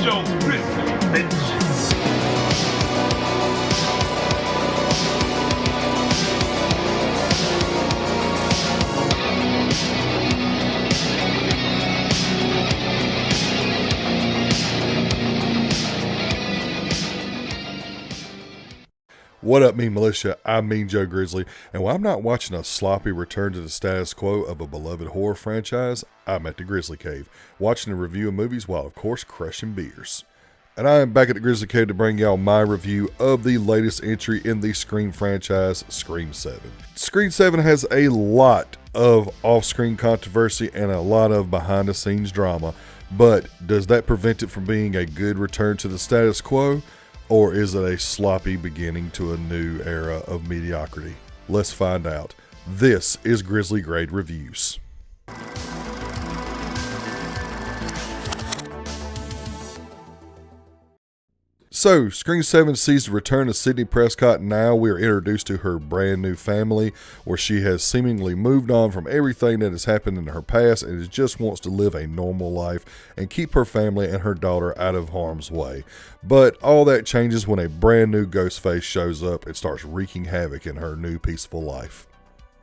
show Grizzly, bitch. What up, Militia? I'm Mean Joe Grizzly, and while I'm not watching a sloppy return to the status quo of a beloved horror franchise, I'm at the Grizzly Cave, watching a review of movies while, of course, crushing beers. And I am back at the Grizzly Cave to bring y'all my review of the latest entry in the Scream franchise, Scream 7. Scream 7 has a lot of off-screen controversy and a lot of behind-the-scenes drama, but does that prevent it from being a good return to the status quo? Or is it a sloppy beginning to a new era of mediocrity? Let's find out. This is Grizzly Grade Reviews. So, Scream 7 sees the return of Sidney Prescott. Now we are introduced to her brand new family, where she has seemingly moved on from everything that has happened in her past and just wants to live a normal life and keep her family and her daughter out of harm's way. But all that changes when a brand new Ghostface shows up and starts wreaking havoc in her new peaceful life.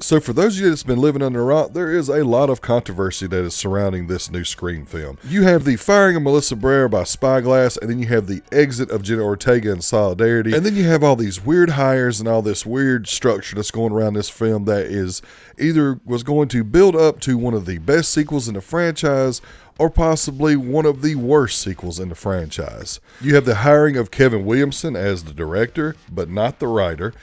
So for those of you that's been living under a rock, there is a lot of controversy that is surrounding this new Scream film. You have the firing of Melissa Barrera by Spyglass, and then you have the exit of Jenna Ortega in Solidarity, and then you have all these weird hires and all this weird structure that's going around this film that is either was going to build up to one of the best sequels in the franchise or possibly one of the worst sequels in the franchise. You have the hiring of Kevin Williamson as the director, but not the writer.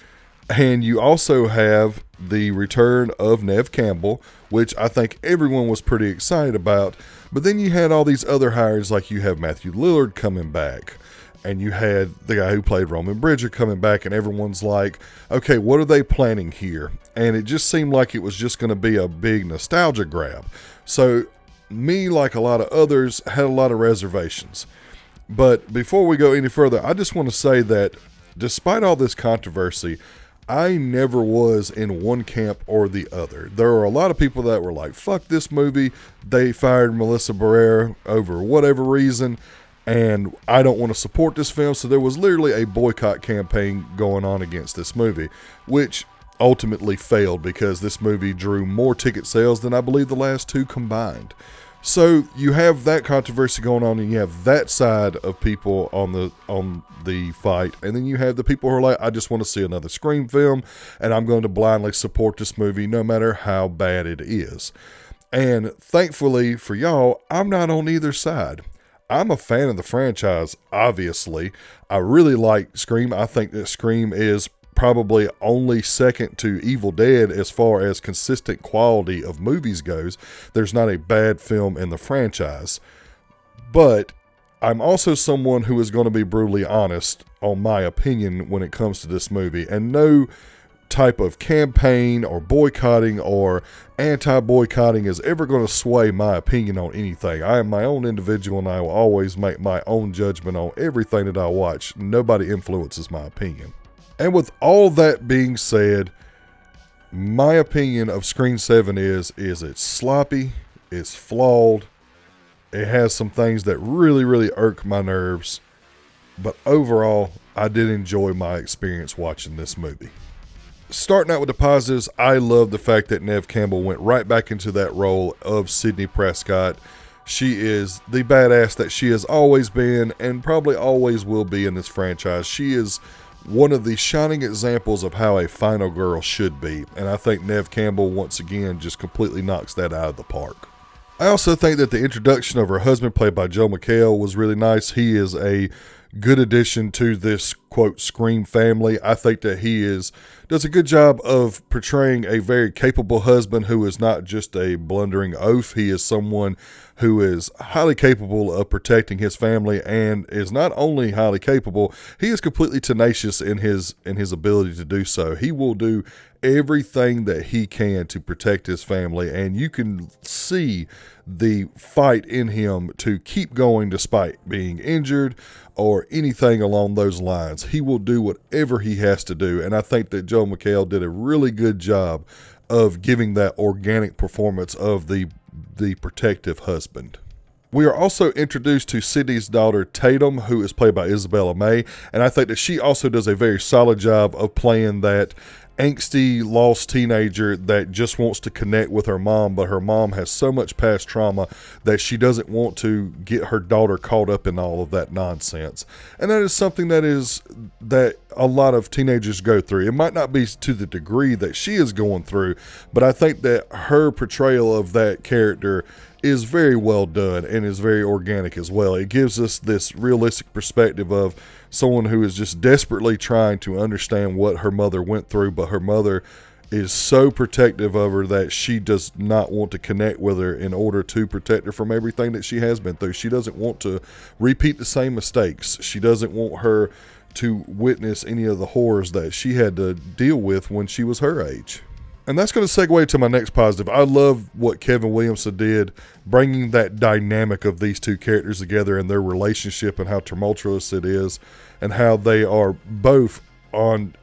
And you also have the return of Neve Campbell, which I think everyone was pretty excited about. But then you had all these other hires, like you have Matthew Lillard coming back, and you had the guy who played Roman Bridger coming back, and everyone's like, okay, what are they planning here? And it just seemed like it was just going to be a big nostalgia grab. So me, like a lot of others, had a lot of reservations. But before we go any further, I just want to say that despite all this controversy, I never was in one camp or the other. There are a lot of people that were like, fuck this movie. They fired Melissa Barrera over whatever reason, and I don't want to support this film. So there was literally a boycott campaign going on against this movie, which ultimately failed because this movie drew more ticket sales than I believe the last two combined. So you have that controversy going on, and you have that side of people on the fight, and then you have the people who are like, I just want to see another Scream film, and I'm going to blindly support this movie no matter how bad it is. And thankfully for y'all, I'm not on either side. I'm a fan of the franchise, obviously. I really like Scream. I think that Scream is probably only second to Evil Dead as far as consistent quality of movies goes. There's not a bad film in the franchise. But I'm also someone who is going to be brutally honest on my opinion when it comes to this movie. And no type of campaign or boycotting or anti-boycotting is ever going to sway my opinion on anything. I am my own individual, and I will always make my own judgment on everything that I watch. Nobody influences my opinion. And with all that being said, my opinion of Scream 7 is it's sloppy, it's flawed, it has some things that really, really irk my nerves, but overall, I did enjoy my experience watching this movie. Starting out with the positives, I love the fact that Neve Campbell went right back into that role of Sidney Prescott. She is the badass that she has always been and probably always will be in this franchise. She is one of the shining examples of how a final girl should be, and I think Neve Campbell once again just completely knocks that out of the park. I also think that the introduction of her husband, played by Joel McHale, was really nice. He is a good addition to this, quote, Scream family. I think that he does a good job of portraying a very capable husband who is not just a blundering oaf. He is someone who is highly capable of protecting his family, and is not only highly capable, he is completely tenacious in his ability to do so. He will do everything that he can to protect his family, and you can see the fight in him to keep going despite being injured or anything along those lines. He will do whatever he has to do, and I think that Joel McHale did a really good job of giving that organic performance of the protective husband. We are also introduced to Sydney's daughter, Tatum, who is played by Isabella May, and I think that she also does a very solid job of playing that angsty, lost teenager that just wants to connect with her mom, but her mom has so much past trauma that she doesn't want to get her daughter caught up in all of that nonsense. And that is something that a lot of teenagers go through. It might not be to the degree that she is going through, but I think that her portrayal of that character is very well done and is very organic as well. It gives us this realistic perspective of someone who is just desperately trying to understand what her mother went through, but her mother is so protective of her that she does not want to connect with her in order to protect her from everything that she has been through. She doesn't want to repeat the same mistakes. She doesn't want her to witness any of the horrors that she had to deal with when she was her age. And that's going to segue to my next positive. I love what Kevin Williamson did, bringing that dynamic of these two characters together and their relationship and how tumultuous it is, and how they are both on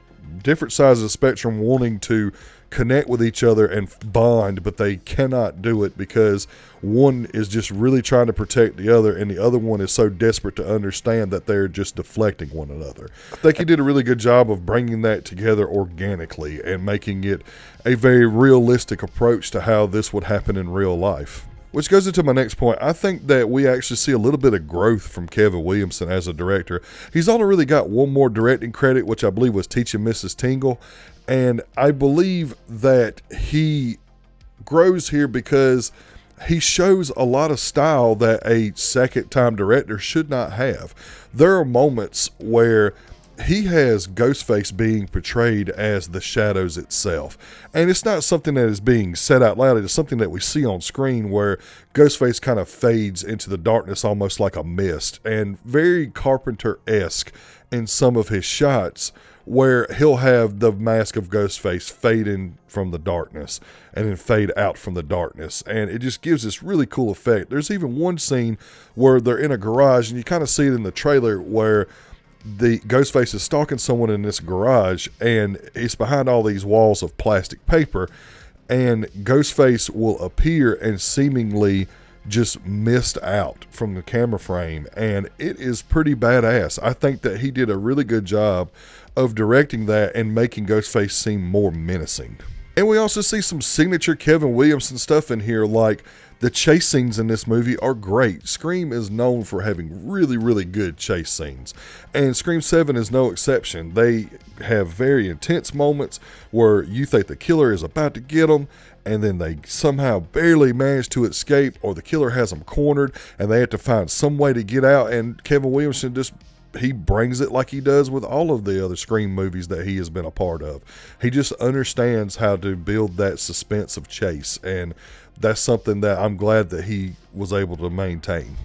different sides of the spectrum wanting to connect with each other and bond, but they cannot do it because one is just really trying to protect the other, and the other one is so desperate to understand that they're just deflecting one another. I think he did a really good job of bringing that together organically and making it a very realistic approach to how this would happen in real life. Which goes into my next point. I think that we actually see a little bit of growth from Kevin Williamson as a director. He's only really got one more directing credit, which I believe was Teaching Mrs. Tingle. And I believe that he grows here because he shows a lot of style that a second-time director should not have. There are moments where he has Ghostface being portrayed as the shadows itself. And it's not something that is being said out loud. It's something that we see on screen where Ghostface kind of fades into the darkness almost like a mist, and very Carpenter-esque in some of his shots, where he'll have the mask of Ghostface fade in from the darkness and then fade out from the darkness. And it just gives this really cool effect. There's even one scene where they're in a garage, and you kind of see it in the trailer, where the Ghostface is stalking someone in this garage, and it's behind all these walls of plastic paper, and Ghostface will appear and seemingly just mist out from the camera frame, and it is pretty badass. I think that he did a really good job of directing that and making Ghostface seem more menacing. And we also see some signature Kevin Williamson stuff in here, like the chase scenes in this movie are great. Scream is known for having really, really good chase scenes, and Scream 7 is no exception. They have very intense moments where you think the killer is about to get them, and then they somehow barely manage to escape, or the killer has them cornered, and they have to find some way to get out, and Kevin Williamson he brings it like he does with all of the other Scream movies that he has been a part of. He just understands how to build that suspense of chase, and that's something that I'm glad that he was able to maintain.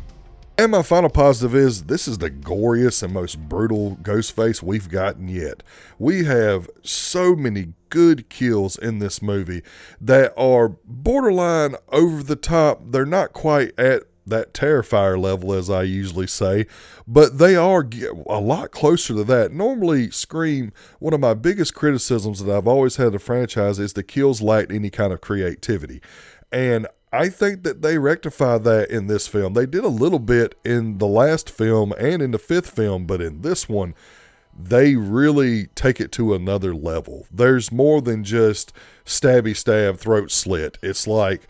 And my final positive is, this is the goriest and most brutal Ghostface we've gotten yet. We have so many good kills in this movie that are borderline over the top. They're not quite at that Terrifier level, as I usually say, but they are a lot closer to that. Normally, Scream, one of my biggest criticisms that I've always had of the franchise is the kills lacked any kind of creativity. And I think that they rectify that in this film. They did a little bit in the last film and in the fifth film, but in this one, they really take it to another level. There's more than just stabby stab, throat slit. It's like,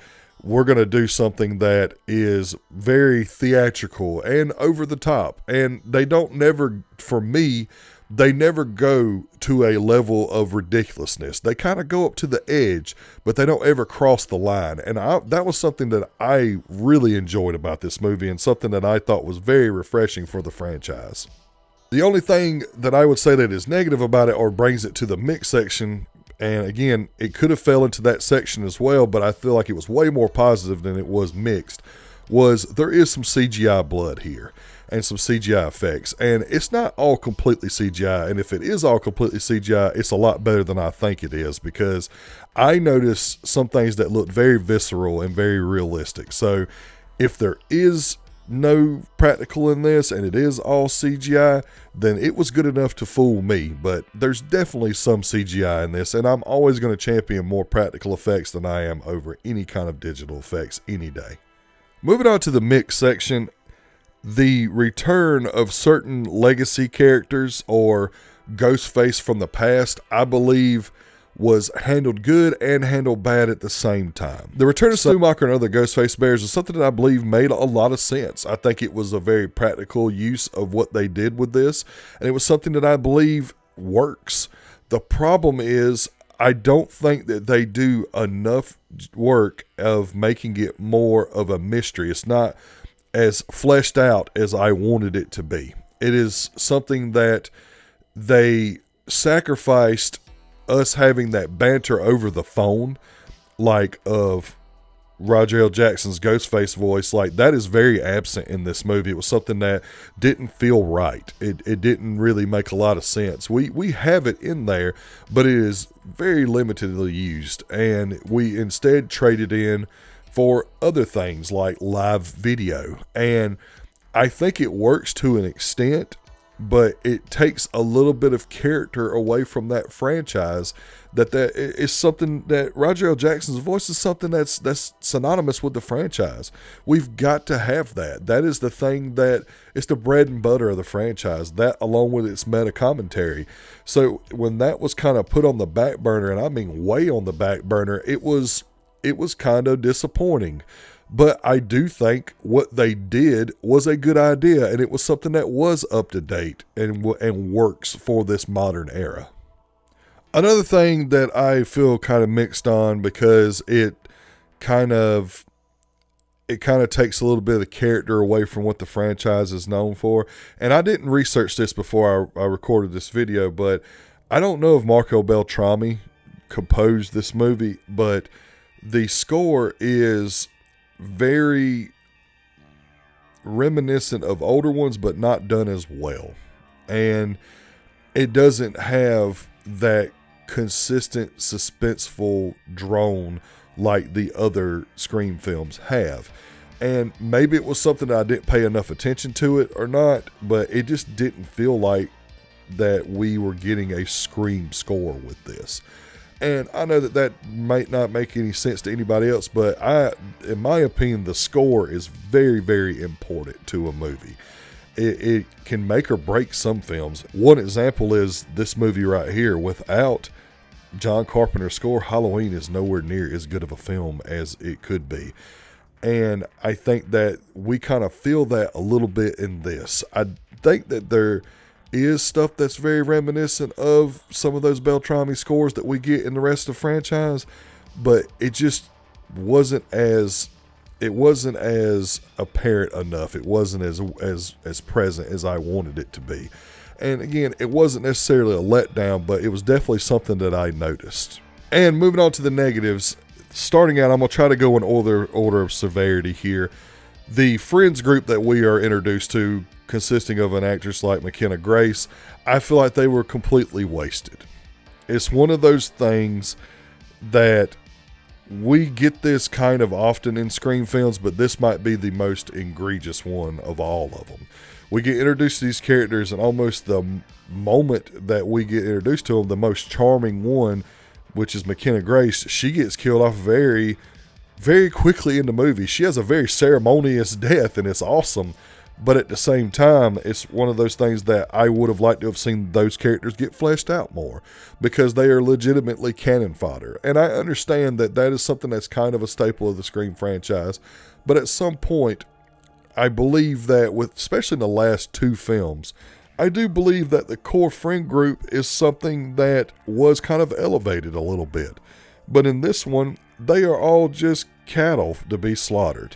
we're going to do something that is very theatrical and over the top. And they don't for me, they never go to a level of ridiculousness. They kind of go up to the edge, but they don't ever cross the line. And that was something that I really enjoyed about this movie, and something that I thought was very refreshing for the franchise. The only thing that I would say that is negative about it, or brings it to the mix section, and again, it could have fell into that section as well, but I feel like it was way more positive than it was mixed, was there is some CGI blood here and some CGI effects, and it's not all completely CGI, and if it is all completely CGI, it's a lot better than I think it is, because I noticed some things that look very visceral and very realistic. So if there is no practical in this and it is all CGI, then it was good enough to fool me. But there's definitely some CGI in this, and I'm always going to champion more practical effects than I am over any kind of digital effects any day. Moving on to the mix section, the return of certain legacy characters or Ghostface from the past, I believe, was handled good and handled bad at the same time. The return of Schumacher and other Ghostface bears is something that I believe made a lot of sense. I think it was a very practical use of what they did with this, and it was something that I believe works. The problem is I don't think that they do enough work of making it more of a mystery. It's not as fleshed out as I wanted it to be. It is something that they sacrificed us having that banter over the phone, like of Roger L. Jackson's Ghostface voice. Like, that is very absent in this movie. It was something that didn't feel right. It didn't really make a lot of sense. We have it in there, but it is very limitedly used, and we instead traded in for other things like live video. And I think it works to an extent, but it takes a little bit of character away from that franchise. That is something that Roger L. Jackson's voice is something that's synonymous with the franchise. We've got to have that. That is the thing that it's the bread and butter of the franchise, that along with its meta commentary. So when that was kind of put on the back burner, and I mean way on the back burner, it was kind of disappointing. But I do think what they did was a good idea, and it was something that was up to date and works for this modern era. Another thing that I feel kind of mixed on, because it kind of takes a little bit of the character away from what the franchise is known for. And I didn't research this before I recorded this video, but I don't know if Marco Beltrami composed this movie, but the score is very reminiscent of older ones, but not done as well. And it doesn't have that consistent, suspenseful drone like the other Scream films have. And maybe it was something that I didn't pay enough attention to it or not, but it just didn't feel like that we were getting a Scream score with this. And I know that might not make any sense to anybody else, but in my opinion, the score is very, very important to a movie. It can make or break some films. One example is this movie right here. Without John Carpenter's score, Halloween is nowhere near as good of a film as it could be. And I think that we kind of feel that a little bit in this. I think that there is stuff that's very reminiscent of some of those Beltrami scores that we get in the rest of the franchise, but it just wasn't as apparent enough. It wasn't as present as I wanted it to be. And again, it wasn't necessarily a letdown, but it was definitely something that I noticed. And moving on to the negatives, starting out, I'm going to try to go in order of severity here. The friends group that we are introduced to, consisting of an actress like McKenna Grace, I feel like they were completely wasted. It's one of those things that we get this kind of often in Scream films, but this might be the most egregious one of all of them. We get introduced to these characters, and almost the moment that we get introduced to them, the most charming one, which is McKenna Grace, she gets killed off very, very quickly in the movie. She has a very ceremonious death, and it's awesome. But at the same time, it's one of those things that I would have liked to have seen those characters get fleshed out more, because they are legitimately cannon fodder. And I understand that that is something that's kind of a staple of the Scream franchise. But at some point, I believe that especially in the last two films, I do believe that the core friend group is something that was kind of elevated a little bit. But in this one, they are all just cattle to be slaughtered.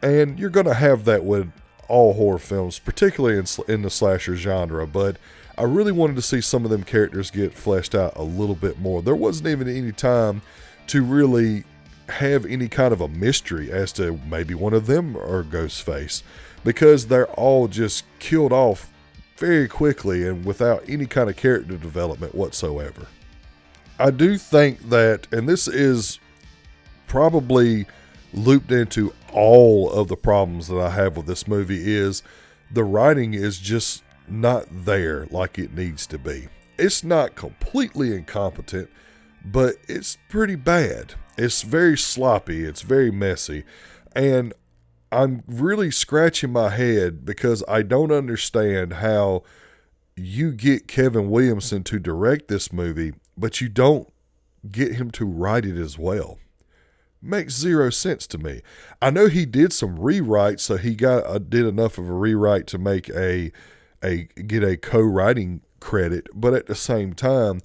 And you're going to have that with all horror films, particularly in the slasher genre, but I really wanted to see some of them characters get fleshed out a little bit more. There wasn't even any time to really have any kind of a mystery as to maybe one of them are Ghostface, because they're all just killed off very quickly and without any kind of character development whatsoever. I do think that, and this is probably looped into all of the problems that I have with this movie, is the writing is just not there like it needs to be. It's not completely incompetent, but it's pretty bad. It's very sloppy. It's very messy. And I'm really scratching my head because I don't understand how you get Kevin Williamson to direct this movie, but you don't get him to write it as well. Makes zero sense to me. I know he did some rewrites, so he did enough of a rewrite to make get a co-writing credit, but at the same time,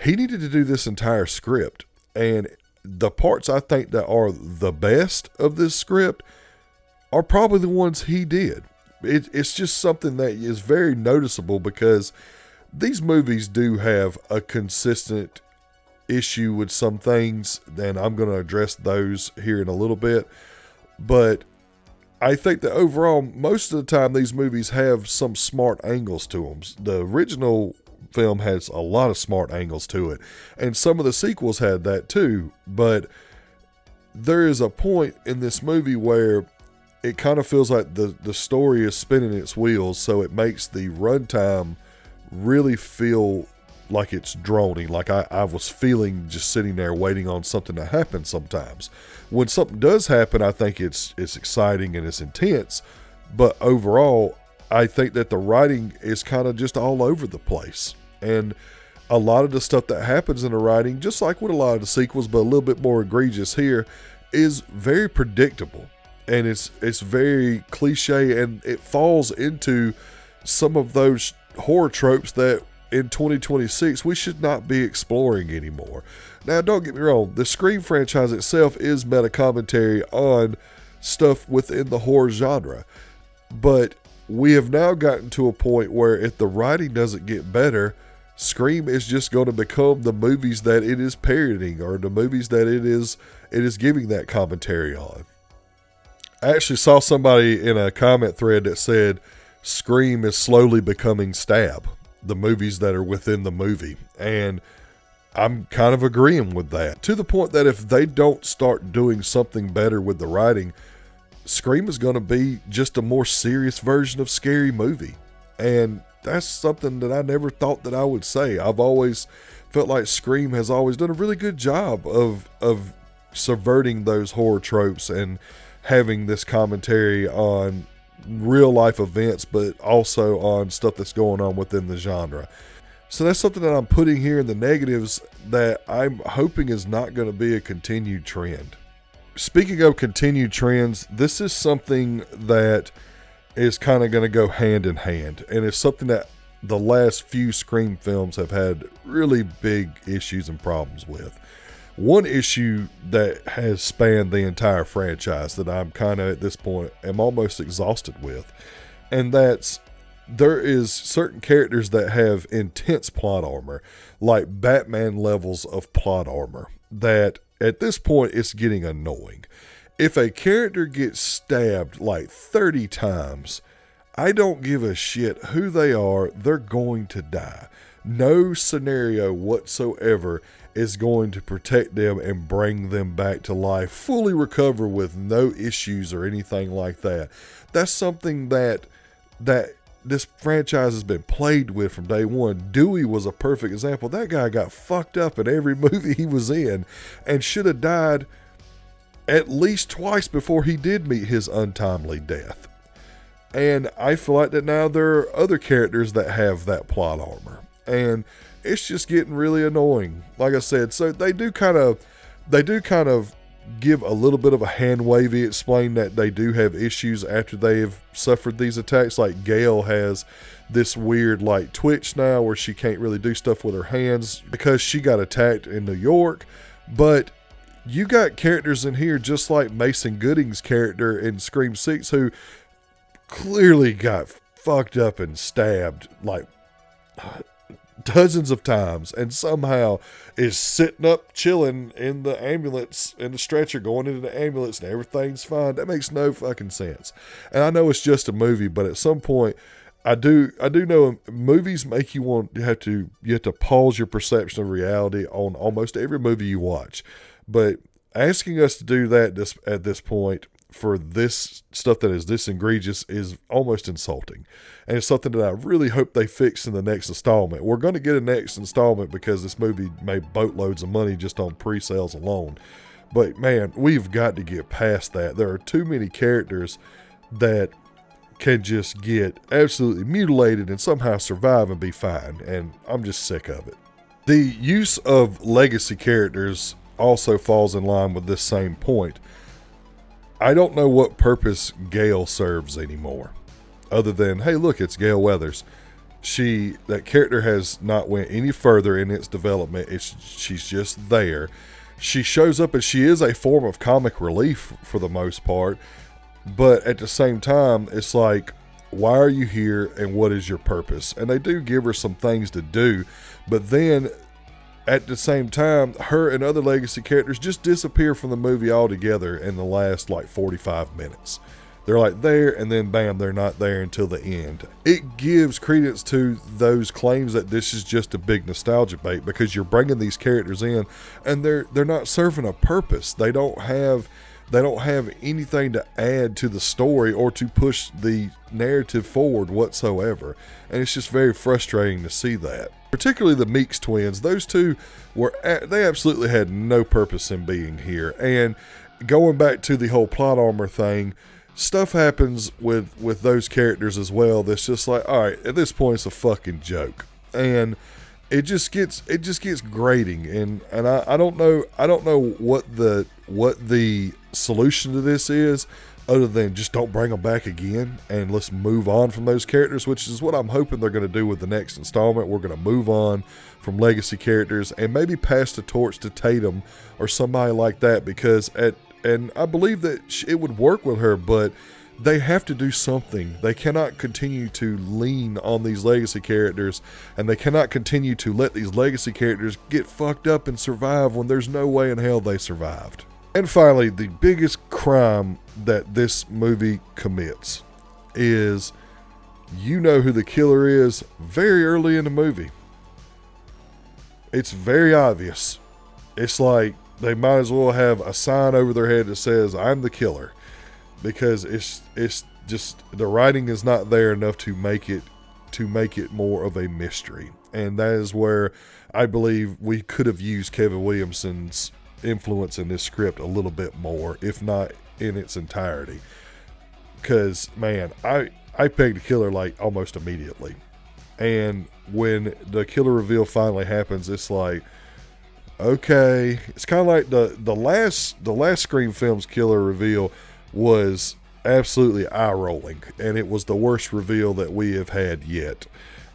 he needed to do this entire script. And the parts I think that are the best of this script are probably the ones he did. It's just something that is very noticeable because these movies do have a consistent issue with some things, and I'm going to address those here in a little bit. But I think that overall, most of the time, these movies have some smart angles to them. The original film has a lot of smart angles to it, and some of the sequels had that too. But there is a point in this movie where it kind of feels like the story is spinning its wheels, so it makes the runtime really feel like it's droning. Like I was feeling just sitting there waiting on something to happen sometimes. When something does happen, I think it's exciting and it's intense, but overall, I think that the writing is kind of just all over the place. And a lot of the stuff that happens in the writing, just like with a lot of the sequels, but a little bit more egregious here, is very predictable. And it's very cliche, and it falls into some of those horror tropes that in 2026 we should not be exploring anymore. Now, don't get me wrong, the Scream franchise itself is meta commentary on stuff within the horror genre, but we have now gotten to a point where if the writing doesn't get better, Scream is just going to become the movies that it is parodying, or the movies that it is giving that commentary on. I actually saw somebody in a comment thread that said Scream is slowly becoming Stab, the movies that are within the movie. And I'm kind of agreeing with that, to the point that if they don't start doing something better with the writing, Scream is going to be just a more serious version of Scary Movie. And that's something that I never thought that I would say. I've always felt like Scream has always done a really good job of subverting those horror tropes and having this commentary on real life events, but also on stuff that's going on within the genre. So that's something that I'm putting here in the negatives that I'm hoping is not going to be a continued trend. Speaking of continued trends, this is something that is kind of going to go hand in hand, and it's something that the last few Scream films have had really big issues and problems with. One issue that has spanned the entire franchise that I'm kind of at this point am almost exhausted with, and that's there is certain characters that have intense plot armor, like Batman levels of plot armor, that at this point it's getting annoying. If a character gets stabbed like 30 times, I don't give a shit who they are, they're going to die. No scenario whatsoever is going to protect them and bring them back to life, fully recover with no issues or anything like that. That's something that this franchise has been played with from day one. Dewey was a perfect example. That guy got fucked up in every movie he was in and should have died at least twice before he did meet his untimely death. And I feel like that now there are other characters that have that plot armor, and it's just getting really annoying. Like I said, so they do kind of give a little bit of a hand wavy, explain that they do have issues after they have suffered these attacks. Like Gail has this weird like twitch now where she can't really do stuff with her hands because she got attacked in New York. But you got characters in here just like Mason Gooding's character in Scream 6 who clearly got fucked up and stabbed like dozens of times, and somehow is sitting up chilling in the ambulance, in the stretcher, going into the ambulance, and everything's fine. That makes no fucking sense. And I know it's just a movie, but at some point I do know movies make you have to pause your perception of reality on almost every movie you watch. But asking us to do that at this point for this stuff that is this egregious is almost insulting. And it's something that I really hope they fix in the next installment. We're going to get a next installment because this movie made boatloads of money just on pre-sales alone. But man, we've got to get past that. There are too many characters that can just get absolutely mutilated and somehow survive and be fine. And I'm just sick of it. The use of legacy characters also falls in line with this same point. I don't know what purpose Gale serves anymore, other than, hey, look, it's Gale Weathers. That character has not went any further in its development. She's just there. She shows up and she is a form of comic relief for the most part, but at the same time, it's like, why are you here and what is your purpose? And they do give her some things to do, but then at the same time, her and other legacy characters just disappear from the movie altogether in the last like 45 minutes. They're like there and then bam, they're not there until the end. It gives credence to those claims that this is just a big nostalgia bait, because you're bringing these characters in and they're not serving a purpose. They don't have anything to add to the story or to push the narrative forward whatsoever. And it's just very frustrating to see that. Particularly the Meeks twins. Those two they absolutely had no purpose in being here. And going back to the whole plot armor thing, stuff happens with those characters as well that's just like, all right, at this point it's a fucking joke. And it just gets grating, and I don't know what the solution to this is, other than just don't bring them back again and let's move on from those characters, which is what I'm hoping they're going to do with the next installment. We're going to move on from legacy characters and maybe pass the torch to Tatum or somebody like that, and I believe that it would work with her, but they have to do something. They cannot continue to lean on these legacy characters, and they cannot continue to let these legacy characters get fucked up and survive when there's no way in hell they survived. And finally, the biggest crime that this movie commits is, you know who the killer is very early in the movie. It's very obvious. It's like they might as well have a sign over their head that says, I'm the killer. Because it's just, the writing is not there enough to make it more of a mystery. And that is where I believe we could have used Kevin Williamson's influence in this script a little bit more, if not in its entirety. Because, man, I pegged the killer like almost immediately. And when the killer reveal finally happens, it's like, okay. It's kind of like the last Scream film's killer reveal was absolutely eye-rolling, and it was the worst reveal that we have had yet.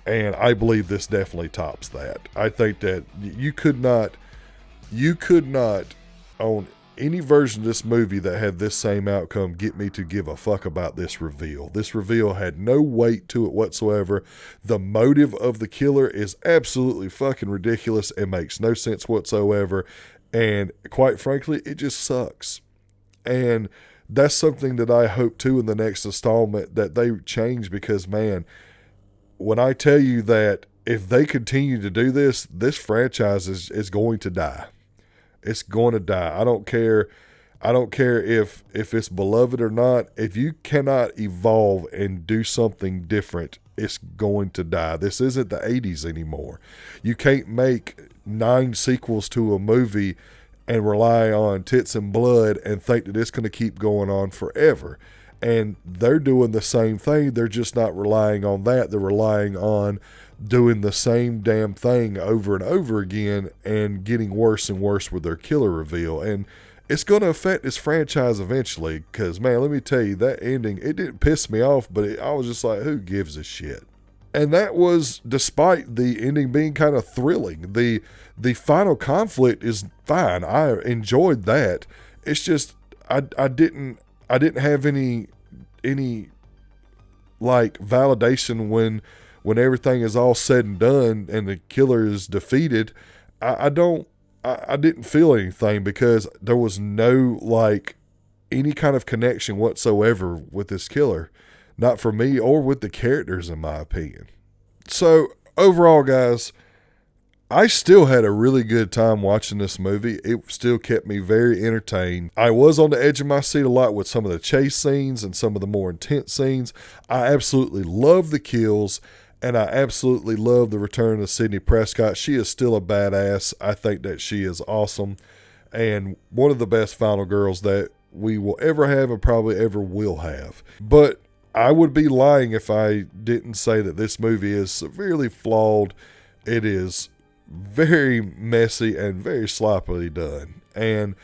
And I believe this definitely tops that. I think that you could not on any version of this movie that had this same outcome get me to give a fuck about this reveal. This reveal had no weight to it whatsoever. The motive of the killer is absolutely fucking ridiculous and makes no sense whatsoever. And quite frankly, it just sucks. And that's something that I hope too in the next installment that they change, because man, when I tell you that if they continue to do this, this franchise is going to die. It's going to die. I don't care if it's beloved or not. If you cannot evolve and do something different, it's going to die. This isn't the 80s anymore. You can't make 9 sequels to a movie and rely on tits and blood and think that it's going to keep going on forever. And they're doing the same thing. They're just not relying on that. They're relying on doing the same damn thing over and over again and getting worse and worse with their killer reveal. And it's going to affect this franchise eventually, because, man, let me tell you, that ending, it didn't piss me off, but I was just like, who gives a shit? And that was despite the ending being kind of thrilling. The final conflict is fine. I enjoyed that. It's just I didn't have any like validation when everything is all said and done and the killer is defeated. I didn't feel anything, because there was no like any kind of connection whatsoever with this killer. Not for me or with the characters, in my opinion. So overall, guys, I still had a really good time watching this movie. It still kept me very entertained. I was on the edge of my seat a lot with some of the chase scenes and some of the more intense scenes. I absolutely love the kills, and I absolutely love the return of Sidney Prescott. She is still a badass. I think that she is awesome. and one of the best final girls that we will ever have and probably ever will have. But I would be lying if I didn't say that this movie is severely flawed. It is very messy and very sloppily done. And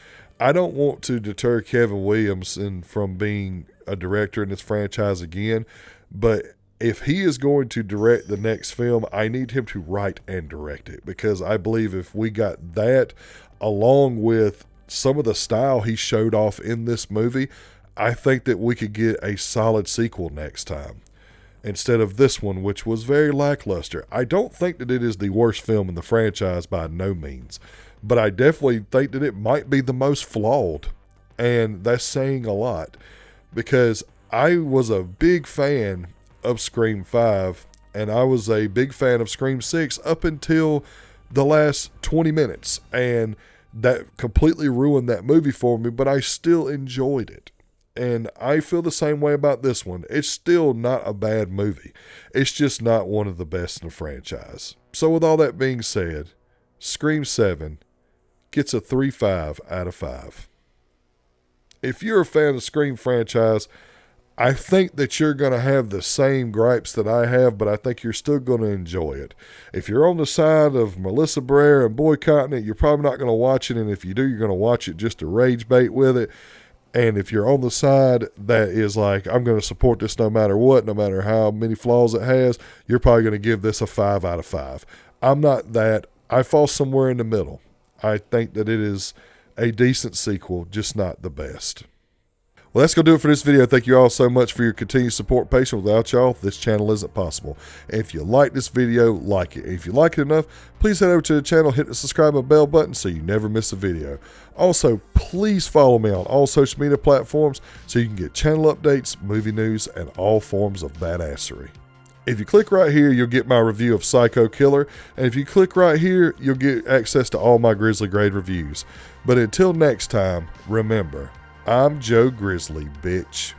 I don't want to deter Kevin Williamson from being a director in this franchise again, but if he is going to direct the next film, I need him to write and direct it, because I believe if we got that along with some of the style he showed off in this movie, I think that we could get a solid sequel next time instead of this one, which was very lackluster. I don't think that it is the worst film in the franchise by no means, but I definitely think that it might be the most flawed, and that's saying a lot, because I was a big fan of Scream 5, and I was a big fan of Scream 6 up until the last 20 minutes, and that completely ruined that movie for me, but I still enjoyed it. And I feel the same way about this one. It's still not a bad movie. It's just not one of the best in the franchise. So with all that being said, Scream 7 gets a 3.5 out of 5. If you're a fan of the Scream franchise, I think that you're going to have the same gripes that I have, but I think you're still going to enjoy it. If you're on the side of Melissa Brer and boycotting it, you're probably not going to watch it, and if you do, you're going to watch it just to rage bait with it. And if you're on the side that is like, I'm going to support this no matter what, no matter how many flaws it has, you're probably going to give this a 5 out of 5. I'm not that. I fall somewhere in the middle. I think that it is a decent sequel, just not the best. Well, that's going to do it for this video. Thank you all so much for your continued support. Patient, without y'all, this channel isn't possible. If you like this video, like it. If you like it enough, please head over to the channel, hit the subscribe and bell button so you never miss a video. Also, please follow me on all social media platforms so you can get channel updates, movie news, and all forms of badassery. If you click right here, you'll get my review of Psycho Killer. And if you click right here, you'll get access to all my Grizzly Grade reviews. But until next time, remember, I'm Joe Grizzly, bitch.